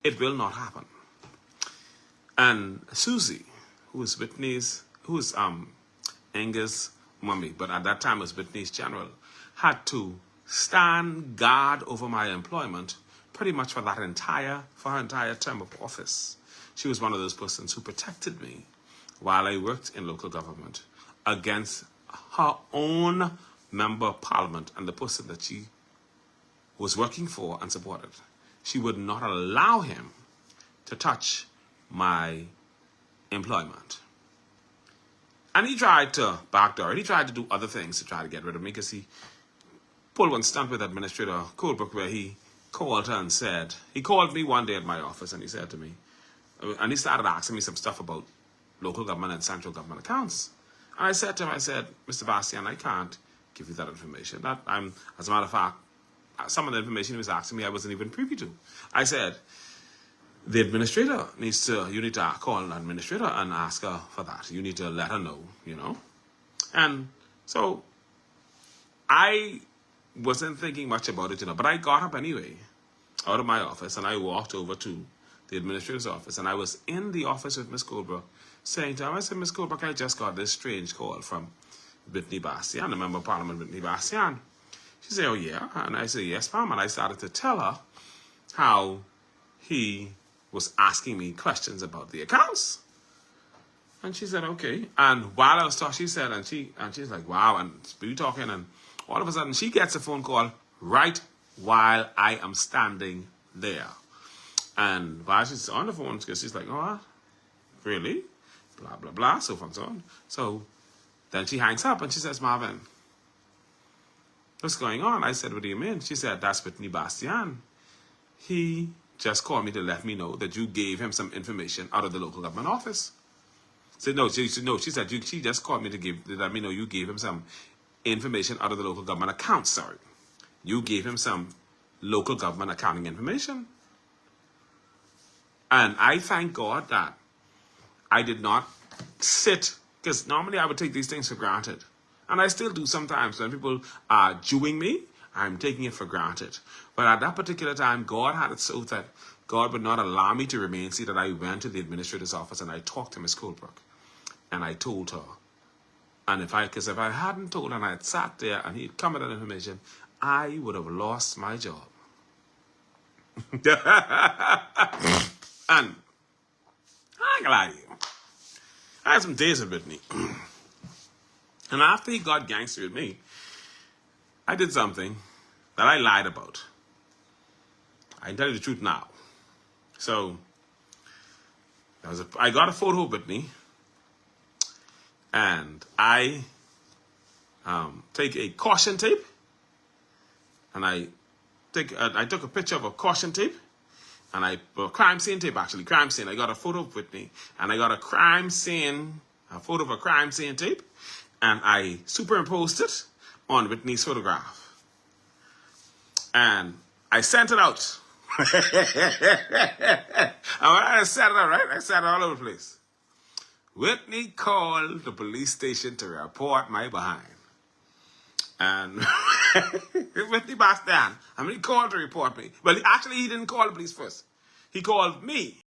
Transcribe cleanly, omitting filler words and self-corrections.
It will not happen. And Susie, who is Angus' mummy, but at that time was Whitney's general, had to stand guard over my employment pretty much for her entire term of office. She was one of those persons who protected me while I worked in local government against her own member of parliament and the person that she was working for and supported. She would not allow him to touch my employment. And he tried to backdoor it. He tried to do other things to try to get rid of me, because he pulled one stunt with Administrator Colebrook where he called her and said, he called me one day at my office and he said to me, and he started asking me some stuff about local government and central government accounts. And I said to him, Mr. Bastian, I can't give you that information. As a matter of fact, some of the information he was asking me, I wasn't even privy to. I said, the administrator you need to call an administrator and ask her for that. You need to let her know, And so I wasn't thinking much about it, but I got up anyway out of my office and I walked over to the administrator's office, and I was in the office with Miss Colebrook saying to her, I said, Miss Colebrook, I just got this strange call from Whitney Bastian, the Member of Parliament Whitney Bastian. She said, oh yeah? And I said, yes, ma'am. And I started to tell her how he was asking me questions about the accounts. And she said, okay. And while I was talking, she said, and she's like, wow, and we talking, and all of a sudden she gets a phone call right while I am standing there. And while she's on the phone, because she's like, oh, really? Blah, blah, blah, so on, so on. So then she hangs up and she says, Marvin, what's going on? I said, what do you mean? She said, that's Whitney Bastian. He just called me to let me know that you gave him some information out of the local government office. She said, she just called me to let me know you gave him some information out of the local government account, sorry. You gave him some local government accounting information. And I thank God that I did not sit, because normally I would take these things for granted. And I still do sometimes. When people are Jewing me, I'm taking it for granted. But at that particular time, God had it so that God would not allow me to remain seated. I went to the administrator's office and I talked to Miss Colebrook. And I told her. And if I hadn't told her and I had sat there and he'd come with that information, I would have lost my job. And I ain't gonna lie to you. I had some days with Whitney. And after he got gangster with me, I did something that I lied about. I can tell you the truth now. So, I got a photo of Whitney, and I take a caution tape, and I took a picture of a caution tape, and crime scene tape, actually, crime scene. I got a photo of Whitney, and I got a photo of a crime scene tape, and I superimposed it on Whitney's photograph. And I sent it out. And when I sent it out, right? I sent it all over the place. Whitney called the police station to report my behind. And Whitney Bastian, he called to report me. Well, he didn't call the police first. He called me.